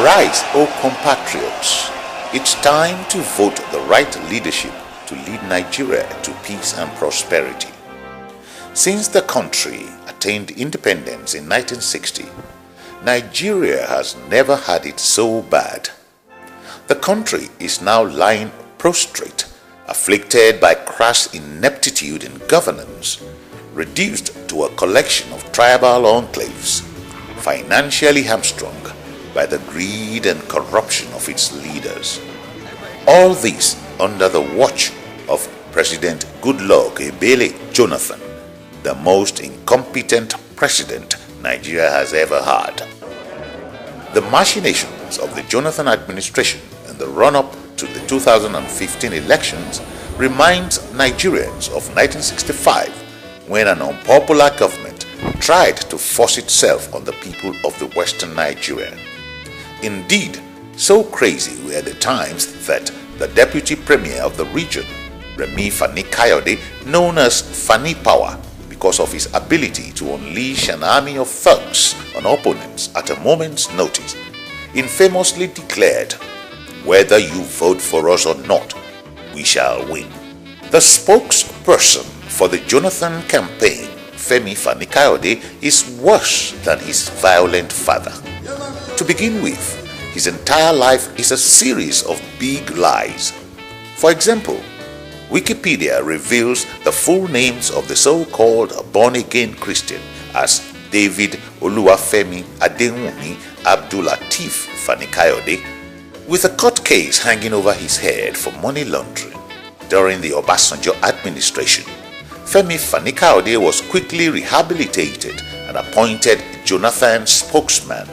Arise, O compatriots. It's time to vote the right leadership to lead Nigeria to peace and prosperity. Since the country attained independence in 1960, Nigeria has never had it so bad. The country is now lying prostrate, afflicted by crass ineptitude in governance, reduced to a collection of tribal enclaves, financially hamstrung by the greed and corruption of its leaders. All this under the watch of President Goodluck Jonathan, the most incompetent president Nigeria has ever had. The machinations of the Jonathan administration in the run-up to the 2015 elections reminds Nigerians of 1965, when an unpopular government tried to force itself on the people of the Western Nigeria. Indeed, so crazy were the times that the deputy premier of the region, Remi Fani Kayode, known as Fani Power, because of his ability to unleash an army of thugs on opponents at a moment's notice, infamously declared, "Whether you vote for us or not, we shall win." The spokesperson for the Jonathan campaign, Femi Fani Kayode, is worse than his violent father. To begin with, his entire life is a series of big lies. For example, Wikipedia reveals the full names of the so-called born-again Christian as David Oluwafemi Adewumi Abdulateef Fani Kayode, with a court case hanging over his head for money laundering. During the Obasanjo administration, Femi Fani Kayode was quickly rehabilitated and appointed Jonathan's spokesman.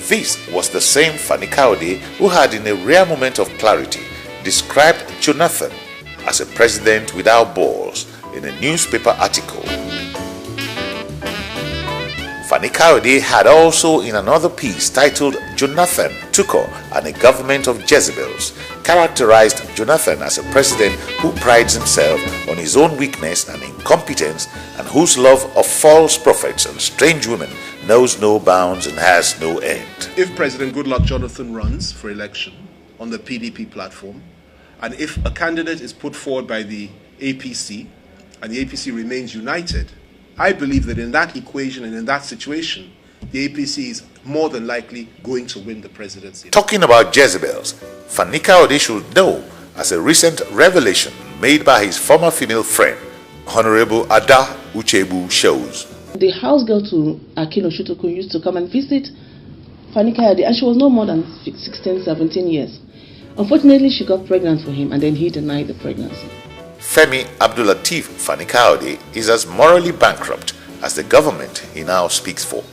This was the same Fani Kayode who had, in a rare moment of clarity, described Jonathan as a president without balls in a newspaper article. Fani Kayode had also, in another piece titled "Jonathan, Tuko and a Government of Jezebels," characterized Jonathan as a president who prides himself on his own weakness and incompetence, and whose love of false prophets and strange women knows no bounds and has no end. If President Goodluck Jonathan runs for election on the PDP platform, and if a candidate is put forward by the APC, and the APC remains united, I believe that in that equation and in that situation, the APC is more than likely going to win the presidency. Talking about Jezebels, Fani Kayode should know, as a recent revelation made by his former female friend, Honorable Ada Uchebu, shows. The house girl to Akin Oshutoku used to come and visit Fani Kayode, and she was no more than 16, 17 years. Unfortunately, she got pregnant for him, and then he denied the pregnancy. Femi Abdulateef Fani Kayode is as morally bankrupt as the government he now speaks for.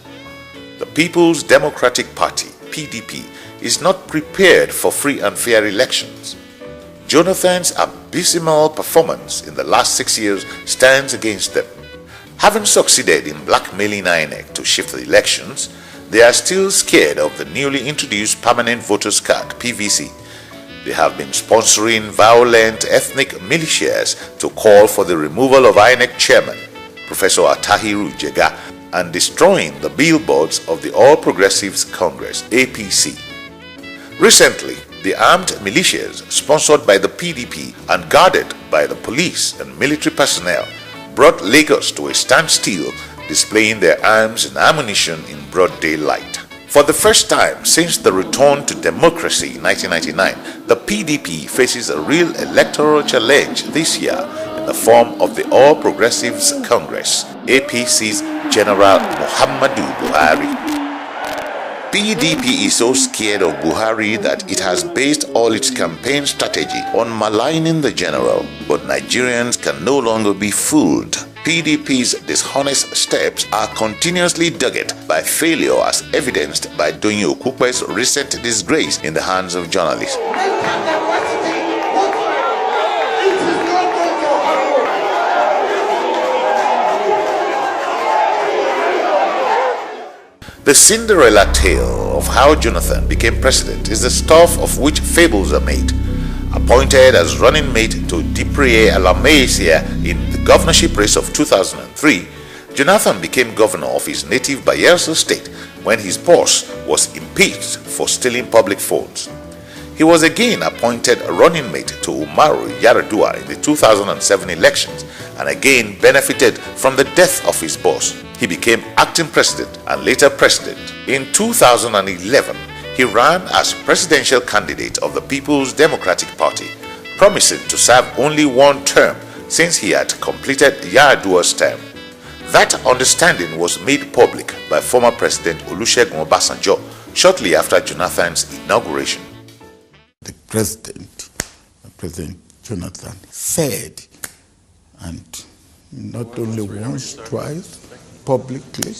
The People's Democratic Party, PDP, is not prepared for free and fair elections. Jonathan's abysmal performance in the last 6 years stands against them. Having succeeded in blackmailing INEC to shift the elections, they are still scared of the newly introduced Permanent Voters Card, PVC. They have been sponsoring violent ethnic militias to call for the removal of INEC chairman, Professor Atahiru Jega, and destroying the billboards of the All Progressives Congress, APC. Recently, the armed militias, sponsored by the PDP and guarded by the police and military personnel, brought Lagos to a standstill, displaying their arms and ammunition in broad daylight. For the first time since the return to democracy in 1999, the PDP faces a real electoral challenge this year in the form of the All Progressives Congress, APC's General Muhammadu Buhari. PDP is so scared of Buhari that it has based all its campaign strategy on maligning the general, but Nigerians can no longer be fooled. PDP's dishonest steps are continuously dogged by failure, as evidenced by Doyin Okupe's recent disgrace in the hands of journalists. The Cinderella tale of how Jonathan became president is the stuff of which fables are made. Appointed as running mate to Dipriye Alamasia in the governorship race of 2003, Jonathan became governor of his native Bayelsa state when his boss was impeached for stealing public funds. He was again appointed running mate to Umaru Yar'Adua in the 2007 elections and again benefited from the death of his boss. He became acting president and later president. In 2011, he ran as presidential candidate of the People's Democratic Party, promising to serve only one term since he had completed Yar'Adua's term. That understanding was made public by former President Olusegun Obasanjo shortly after Jonathan's inauguration. The President Jonathan, said, and not only once, twice, publicly,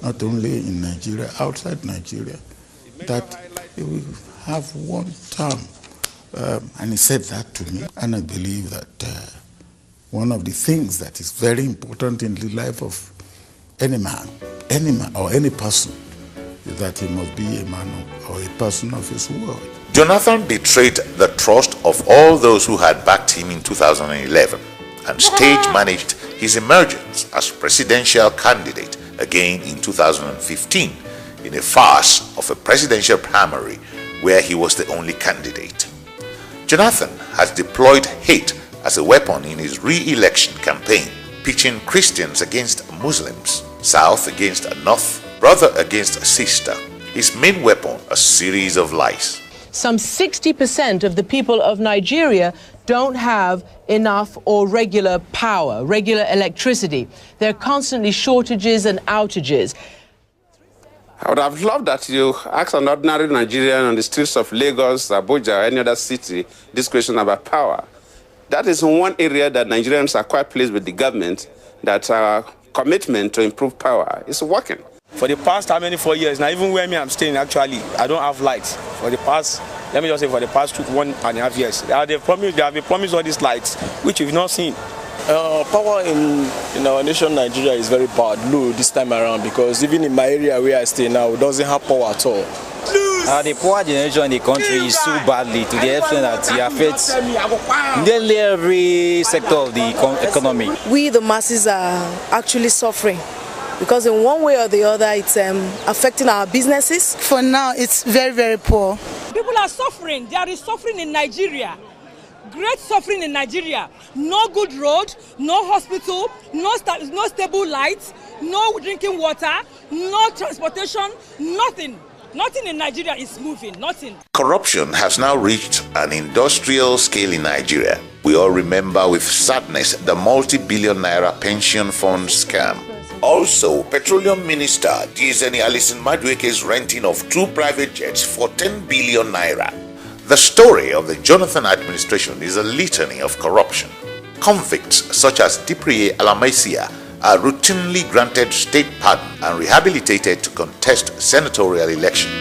not only in Nigeria, outside Nigeria, that he will have one term. And he said that to me, and I believe that one of the things that is very important in the life of any man or any person is that he must be a man or a person of his word. Jonathan betrayed the trust of all those who had backed him in 2011 and stage-managed his emergence as presidential candidate again in 2015 in a farce of a presidential primary where he was the only candidate. Jonathan has deployed hate as a weapon in his re-election campaign, pitching Christians against Muslims, South against North, brother against sister. His main weapon, a series of lies. Some 60% of the people of Nigeria don't have enough or regular power, regular electricity. There are constantly shortages and outages. I would have loved that you ask an ordinary Nigerian on the streets of Lagos, Abuja, or any other city this question about power. That is one area that Nigerians are quite pleased with the government, that our commitment to improve power is working. For the past 4 years now, even where I'm staying, actually, I don't have lights. For the past, let me just say, for the past 1.5 years, they have been promised all these lights, which we've not seen. Power in our nation, Nigeria, is very bad, low this time around, because even in my area where I stay now, it doesn't have power at all. The poor generation in the country is so badly to the extent that it affects nearly every sector of the economy. We, the masses, are actually suffering because in one way or the other, it's affecting our businesses. For now, it's very, very poor. People are suffering. There is suffering in Nigeria. Great suffering in Nigeria. No good road, no hospital, no stable lights, no drinking water, no transportation, nothing. Nothing in Nigeria is moving, nothing. Corruption has now reached an industrial scale in Nigeria. We all remember with sadness the multi-billion naira pension fund scam. Also, Petroleum Minister Diezeni Alison Madueke's renting of 2 private jets for 10 billion naira. The story of the Jonathan administration is a litany of corruption. Convicts such as Dipriye Alamaisia are routinely granted state pardon and rehabilitated to contest senatorial election.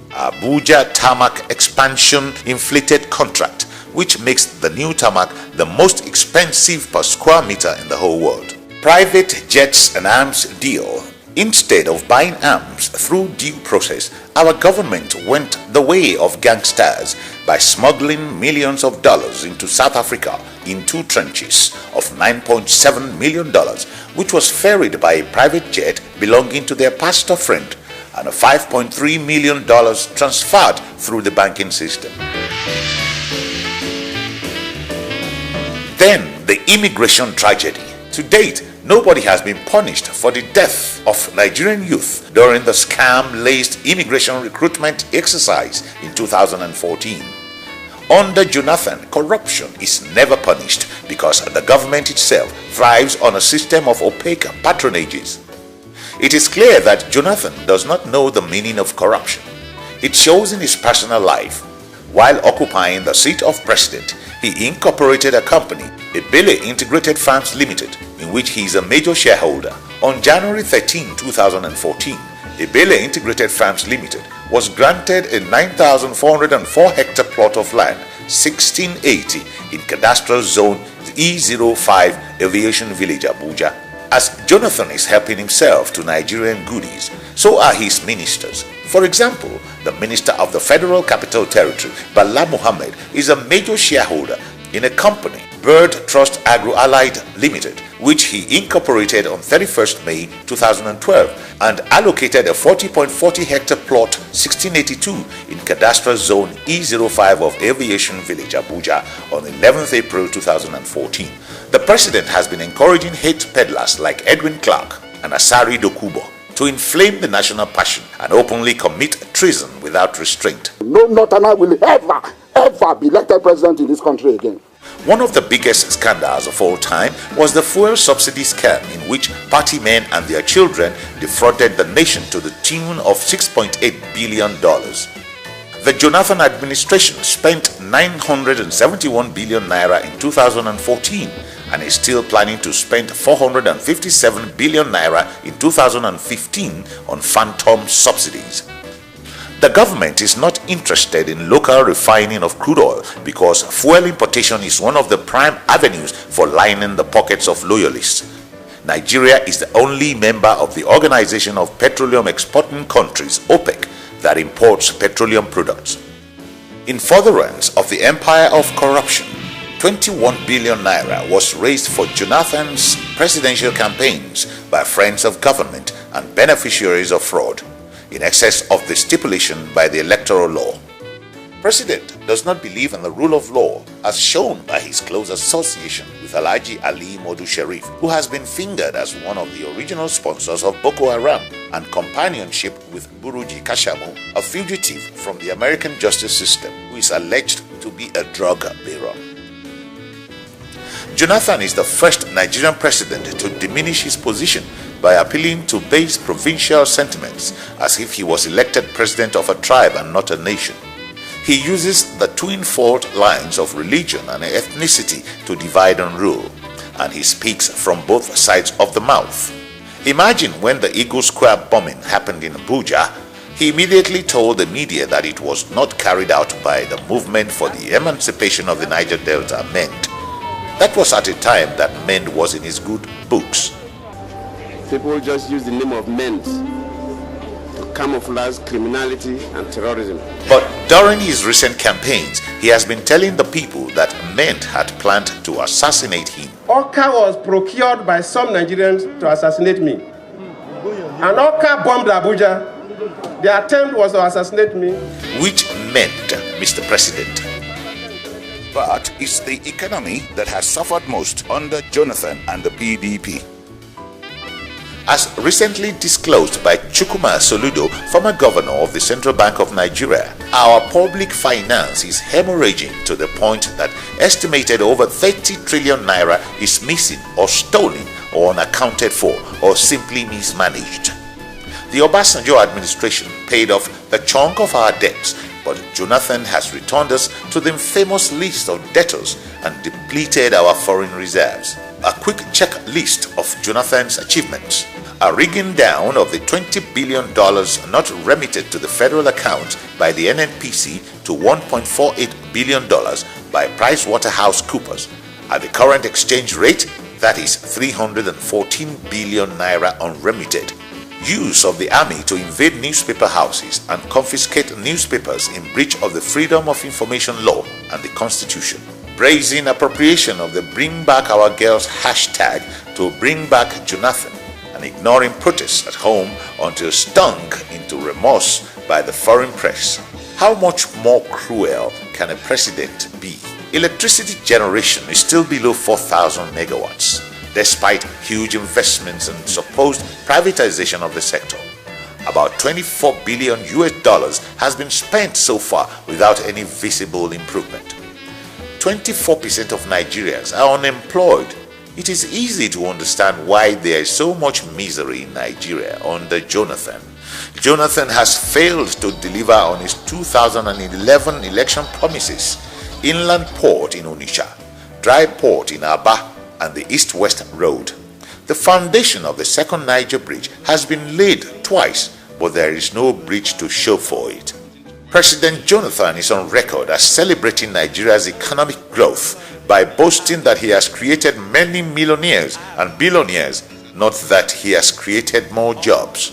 Abuja tarmac expansion inflated contract, which makes the new tarmac the most expensive per square meter in the whole world. Private jets and arms deal. Instead of buying arms through due process, our government went the way of gangsters by smuggling millions of dollars into South Africa in 2 tranches of $9.7 million, which was ferried by a private jet belonging to their pastor friend, and a $5.3 million transferred through the banking system. Then the immigration tragedy. To date, nobody has been punished for the death of Nigerian youth during the scam-laced immigration recruitment exercise in 2014. Under Jonathan, corruption is never punished because the government itself thrives on a system of opaque patronages. It is clear that Jonathan does not know the meaning of corruption. It shows in his personal life. While occupying the seat of president, he incorporated a company, Ebele Integrated Farms Limited, in which he is a major shareholder. On January 13, 2014, Ebele Integrated Farms Limited was granted a 9,404 hectare plot of land, 1680, in cadastral zone E05 Aviation Village, Abuja. As Jonathan is helping himself to Nigerian goodies, so are his ministers. For example, the Minister of the Federal Capital Territory, Bala Mohammed, is a major shareholder in a company, Bird Trust Agro Allied Limited, which he incorporated on 31st May 2012 and allocated a 40.40 hectare plot 1682 in cadastral zone E05 of Aviation Village, Abuja on 11th April 2014. The president has been encouraging hate peddlers like Edwin Clark and Asari Dokubo to inflame the national passion and openly commit treason without restraint. No Northerner will ever be elected president in this country again. One of the biggest scandals of all time was the fuel subsidy scam in which party men and their children defrauded the nation to the tune of $6.8 billion. The Jonathan administration spent 971 billion naira in 2014 and is still planning to spend 457 billion naira in 2015 on phantom subsidies. The government is not interested in local refining of crude oil because fuel importation is one of the prime avenues for lining the pockets of loyalists. Nigeria is the only member of the Organization of Petroleum Exporting Countries, OPEC, that imports petroleum products. In furtherance of the empire of corruption, 21 billion naira was raised for Jonathan's presidential campaigns by friends of government and beneficiaries of fraud, in excess of the stipulation by the electoral law. President does not believe in the rule of law as shown by his close association with Alhaji Ali Modu Sharif, who has been fingered as one of the original sponsors of Boko Haram, and companionship with Buruji Kashamu, a fugitive from the American justice system who is alleged to be a drug bearer. Jonathan is the first Nigerian president to diminish his position by appealing to base provincial sentiments as if he was elected president of a tribe and not a nation. He uses the twin fault lines of religion and ethnicity to divide and rule, and he speaks from both sides of the mouth. Imagine when the Eagle Square bombing happened in Abuja, he immediately told the media that it was not carried out by the movement for the emancipation of the Niger Delta, MEND. That was at a time that MEND was in his good books. People just use the name of MEND to camouflage criminality and terrorism. But during his recent campaigns, he has been telling the people that MEND had planned to assassinate him. Oka was procured by some Nigerians to assassinate me. And Oka bombed Abuja. The attempt was to assassinate me. Which meant, Mr. President, but it's the economy that has suffered most under Jonathan and the PDP. As recently disclosed by Chukwuma Soludo, former governor of the Central Bank of Nigeria, our public finance is hemorrhaging to the point that estimated over 30 trillion naira is missing or stolen or unaccounted for or simply mismanaged. The Obasanjo administration paid off the chunk of our debts, but Jonathan has returned us to the famous list of debtors and depleted our foreign reserves. A quick checklist of Jonathan's achievements: a rigging down of the $20 billion not remitted to the federal account by the NNPC to $1.48 billion by PricewaterhouseCoopers. At the current exchange rate, that is 314 billion naira unremitted. Use of the army to invade newspaper houses and confiscate newspapers in breach of the Freedom of Information Law and the Constitution. Brazen appropriation of the Bring Back Our Girls hashtag to bring back Jonathan, and ignoring protests at home until stung into remorse by the foreign press. How much more cruel can a president be? Electricity generation is still below 4,000 megawatts, despite huge investments and supposed privatization of the sector. About $24 billion has been spent so far without any visible improvement. 24% of Nigerians are unemployed. It is easy to understand why there is so much misery in Nigeria under Jonathan. Jonathan has failed to deliver on his 2011 election promises: inland port in Onitsha, dry port in Aba, and the east-west road. The foundation of the second Niger bridge has been laid twice, but there is no bridge to show for it. President Jonathan is on record as celebrating Nigeria's economic growth by boasting that he has created many millionaires and billionaires, not that he has created more jobs.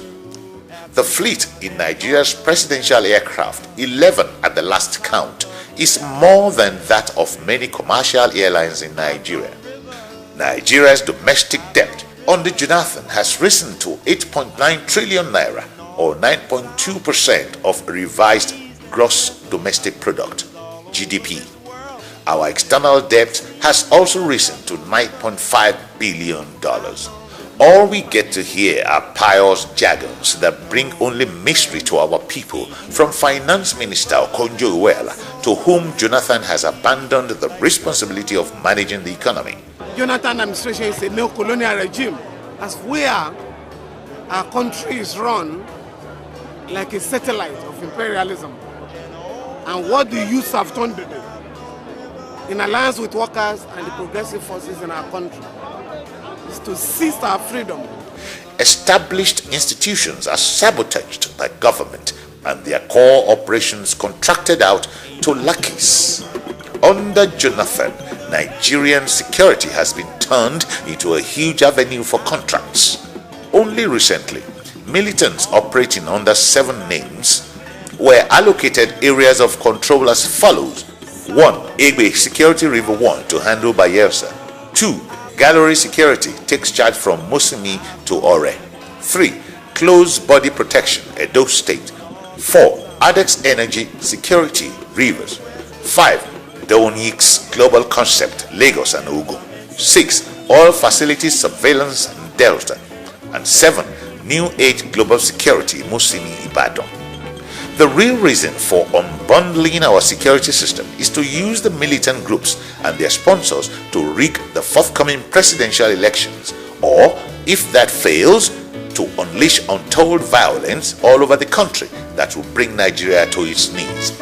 The fleet in Nigeria's presidential aircraft, 11 at the last count, is more than that of many commercial airlines in Nigeria. Nigeria's domestic debt under Jonathan has risen to 8.9 trillion naira, or 9.2% of revised gross domestic product, GDP. Our external debt has also risen to $9.5 billion. All we get to hear are pious jargons that bring only misery to our people from Finance Minister Okonjo-Iweala, to whom Jonathan has abandoned the responsibility of managing the economy. Jonathan administration is a neo-colonial regime, as where our country is run like a satellite of imperialism. And what the youths have done today, in alliance with workers and the progressive forces in our country, is to seize our freedom. Established institutions are sabotaged by government and their core operations contracted out to lackeys. Under Jonathan, Nigerian security has been turned into a huge avenue for contracts. Only recently, militants operating under 7 names were allocated areas of control as follows: 1. Egbe Security River 1 to handle Bayelsa. 2. Gallery Security takes charge from Musimi to Ore. 3. Close Body Protection, Edo State. 4. Adex Energy Security, Rivers. 5. Donix Global Concept, Lagos and Ogun. 6. Oil Facilities Surveillance, Delta. And 7. New Age Global Security, Musimi, Ibadan. The real reason for unbundling our security system is to use the militant groups and their sponsors to rig the forthcoming presidential elections, or, if that fails, to unleash untold violence all over the country that will bring Nigeria to its knees.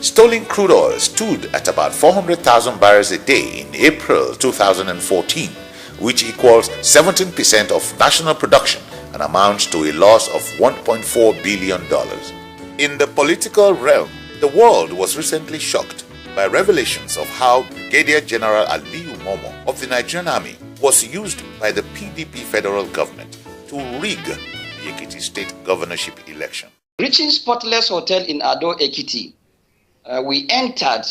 Stolen crude oil stood at about 400,000 barrels a day in April 2014, which equals 17% of national production and amounts to a loss of $1.4 billion. In the political realm, the world was recently shocked by revelations of how Brigadier General Aliyu Momo of the Nigerian Army was used by the PDP federal government to rig the Ekiti state governorship election. Reaching Spotless Hotel in Ado Ekiti, we entered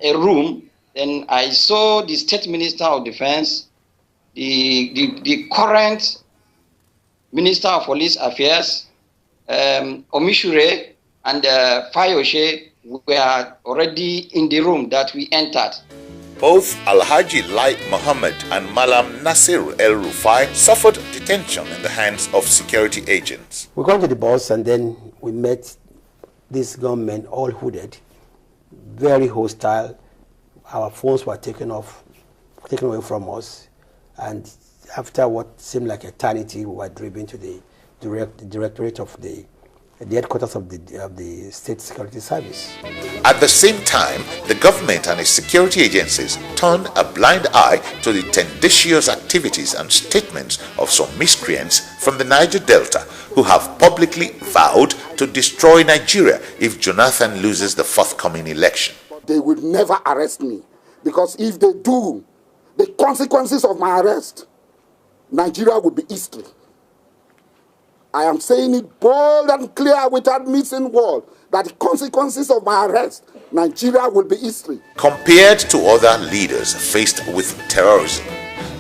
a room, and I saw the State Minister of Defense, the current Minister of Police Affairs, Omishure and Fayoshe were already in the room that we entered. Both Alhaji Lai Mohammed and Malam Nasir El Rufai suffered detention in the hands of security agents. We got to the bus and then we met these gunmen, all hooded, very hostile. Our phones were taken away from us, and after what seemed like eternity, we were driven to the directorate of the headquarters of the State Security Service. At the same time, the government and its security agencies turned a blind eye to the tendentious activities and statements of some miscreants from the Niger Delta who have publicly vowed to destroy Nigeria if Jonathan loses the forthcoming election. They will never arrest me, because if they do, the consequences of my arrest, Nigeria will be history. I am saying it bold and clear without missing word, that the consequences of my arrest, Nigeria will be history. Compared to other leaders faced with terrorism,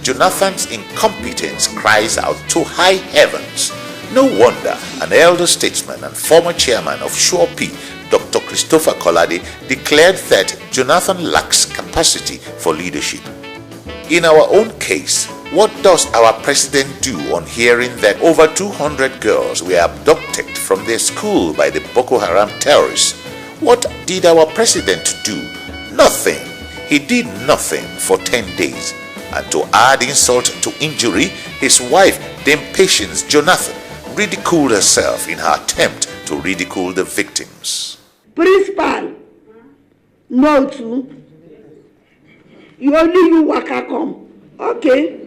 Jonathan's incompetence cries out to high heavens. No wonder an elder statesman and former chairman of SureP, Dr. Christopher Kolade, declared that Jonathan lacks capacity for leadership. In our own case, what does our president do on hearing that over 200 girls were abducted from their school by the Boko Haram terrorists? What did our president do? Nothing. He did nothing for 10 days. And to add insult to injury, his wife, Dame Patience Jonathan, ridiculed herself in her attempt to ridicule the victims. Principal, no too. You only you waka come. Okay.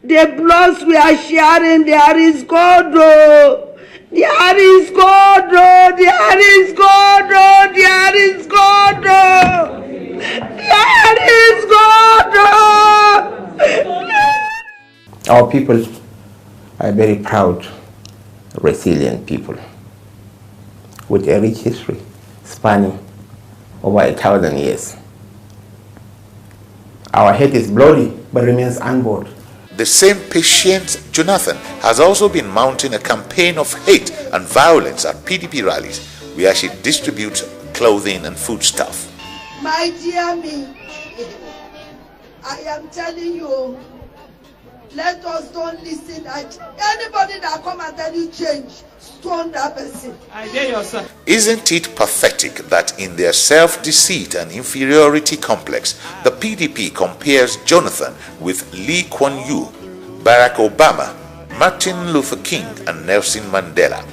The bloods we are sharing, there is God, oh. There is God, oh. There is God, oh. There is God, oh. There is God, oh. Our people are very proud, resilient people. with a rich history spanning over 1,000 years. Our head is bloody but remains unbowed. The same patient Jonathan has also been mounting a campaign of hate and violence at PDP rallies where she distributes clothing and foodstuff. My dear me, I am telling you, let us don't listen. Anybody that come and tell you change, stone that person. I hear you, sir. Isn't it pathetic that in their self-deceit and inferiority complex, the PDP compares Jonathan with Lee Kuan Yew, Barack Obama, Martin Luther King, and Nelson Mandela?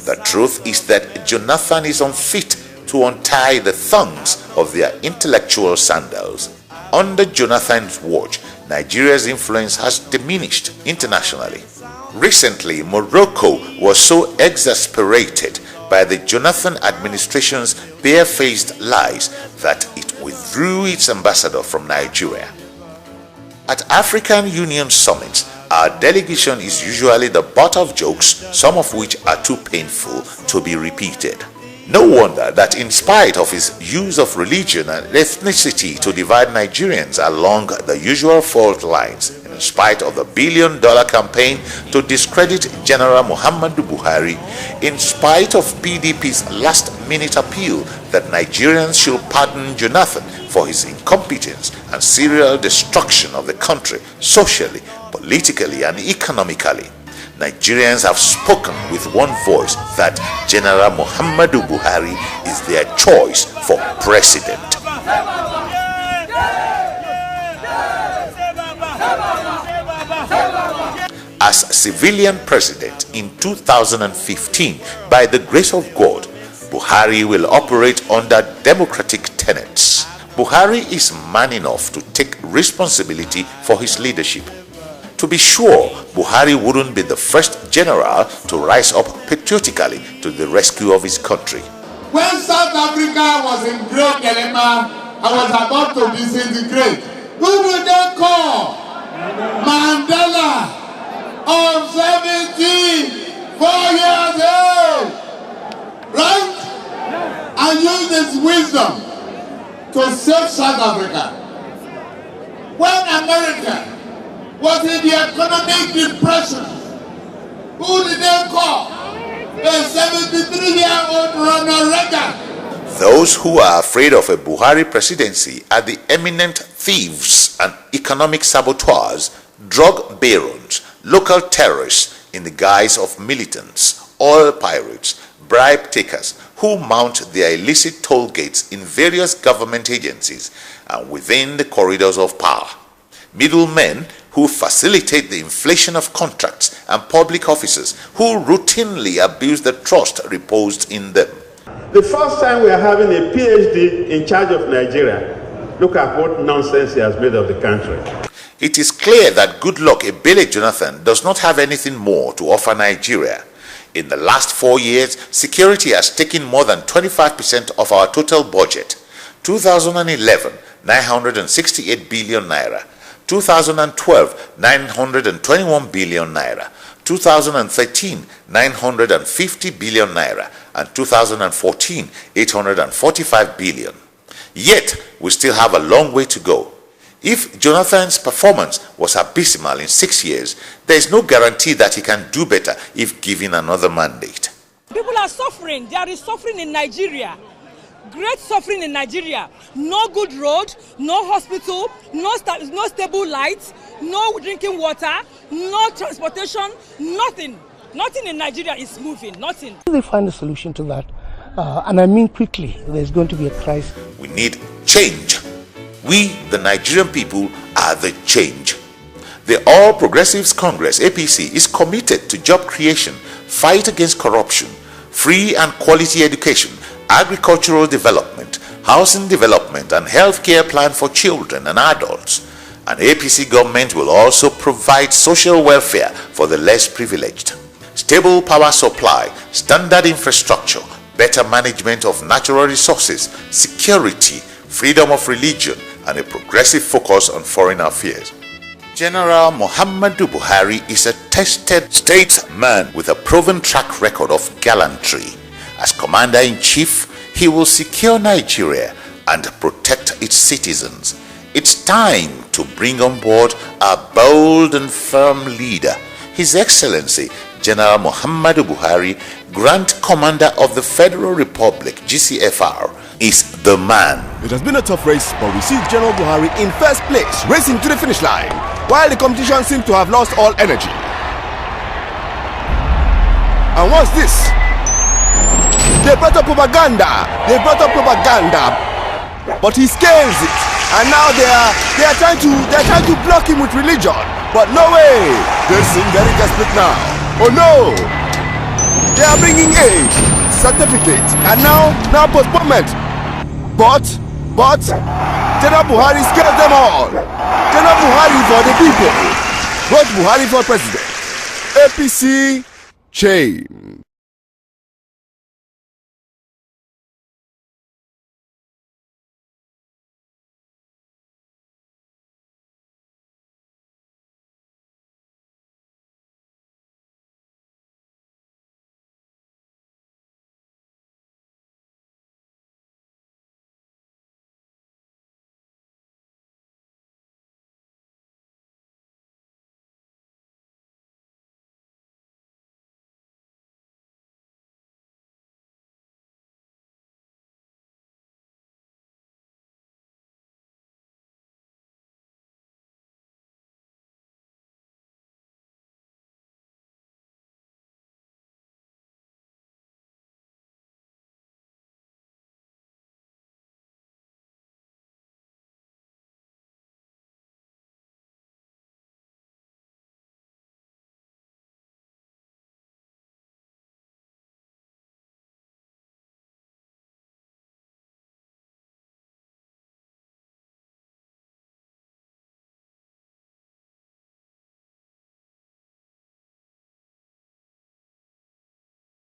The truth is that Jonathan is unfit to untie the thongs of their intellectual sandals. Under Jonathan's watch, Nigeria's influence has diminished internationally. Recently, Morocco was so exasperated by the Jonathan administration's barefaced lies that it withdrew its ambassador from Nigeria. At African Union summits, our delegation is usually the butt of jokes, some of which are too painful to be repeated. No wonder that in spite of his use of religion and ethnicity to divide Nigerians along the usual fault lines, and in spite of the billion-dollar campaign to discredit General Muhammadu Buhari, in spite of PDP's last-minute appeal that Nigerians should pardon Jonathan for his incompetence and serial destruction of the country socially, politically, and economically, Nigerians have spoken with one voice that General Muhammadu Buhari is their choice for president. As civilian president in 2015, by the grace of God, Buhari will operate under democratic tenets. Buhari is man enough to take responsibility for his leadership. To be sure, Buhari wouldn't be the first general to rise up patriotically to the rescue of his country. When South Africa was in great dilemma, I was about to disintegrate. Who did they call? Mandela, of 74 years old, right? And used his wisdom to save South Africa. When America was in the economic depression, who did they call? The 73-year-old Ronald Reagan. Those who are afraid of a Buhari presidency are the eminent thieves and economic saboteurs, drug barons, local terrorists in the guise of militants, oil pirates, bribe takers who mount their illicit toll gates in various government agencies and within the corridors of power. Middlemen who facilitate the inflation of contracts and public officers who routinely abuse the trust reposed in them. The first time we are having a PhD in charge of Nigeria, look at what nonsense he has made of the country. It is clear that Goodluck Jonathan does not have anything more to offer Nigeria. In the last 4 years, security has taken more than 25% of our total budget. 2011, 968 billion naira. 2012, 921 billion naira. 2013, 950 billion naira. And 2014, 845 billion. Yet, we still have a long way to go. If Jonathan's performance was abysmal in 6 years, there is no guarantee that he can do better if given another mandate. People are suffering. There is suffering in Nigeria. Great suffering in Nigeria. No good road, no hospital, no stable lights, no drinking water, no transportation, nothing. Nothing in Nigeria is moving, nothing. They find a solution to that, and I mean quickly, there's going to be a crisis. We need change. We, the Nigerian people, are the change. The All Progressives Congress, APC, is committed to job creation, fight against corruption, free and quality education, agricultural development, housing development, and healthcare plan for children and adults. An APC government will also provide social welfare for the less privileged. Stable power supply, standard infrastructure, better management of natural resources, security, freedom of religion, and a progressive focus on foreign affairs. General Muhammadu Buhari is a tested statesman with a proven track record of gallantry. As Commander-in-Chief, he will secure Nigeria and protect its citizens. It's time to bring on board a bold and firm leader, His Excellency General Muhammadu Buhari, Grand Commander of the Federal Republic, GCFR, is the man. It has been a tough race, but we see General Buhari in first place, racing to the finish line, while the competition seems to have lost all energy. And what's this? They brought up propaganda. But he scales it. And now they are trying to block him with religion. But no way. They seem very desperate now. Oh no. They are bringing aid, certificate, and now postponement. But General Buhari scares them all. General Buhari for the people. Vote Buhari for president. APC, shame.